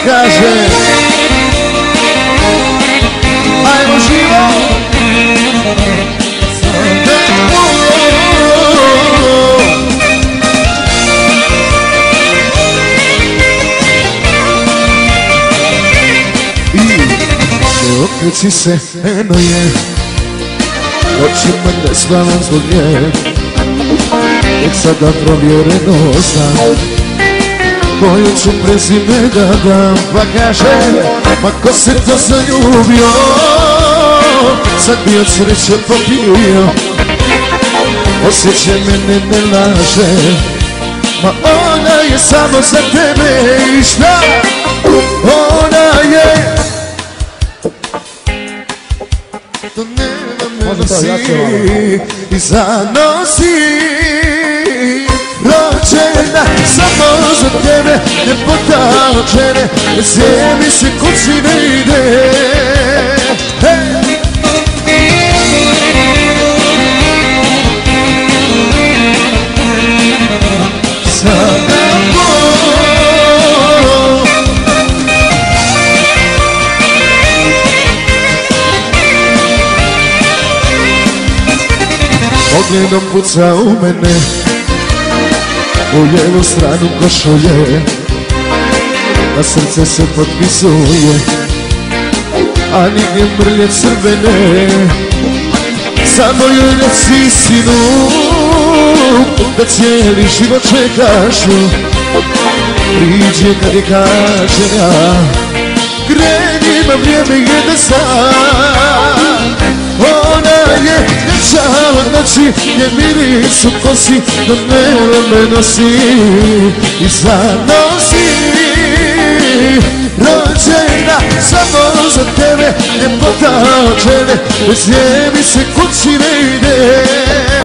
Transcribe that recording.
kaže. Ajmo živo. Okreci se, eno je, noćima ne spavam zbog nje. Tek sada provjereno znam koju ću prezime da dam. Pa kaže, ma ko se to zaljubio, sad bi od sreće popio. Osjećaj mene ne laže, ma ona je samo za tebe. I šta? Ona je to nema me nosi i zanosi. Rođena samo za tebe, ljepota od žene, bez nje mi se kući ne ide. Pogledom puca u mene, u lijevu stranu košulje, na srce se potpisuje, a nigdje mrlje crvene. Samo joj reci istinu, da cijeli život čekaš ju. Priđe kad je kažena, kreni ima vrijeme jedan san. Ona je ljepša od noći, njen miris u kosi do neba me nosi i zanosi. Rođena samo za tebe, ljepota od žene, bez nje mi se kući ne ide.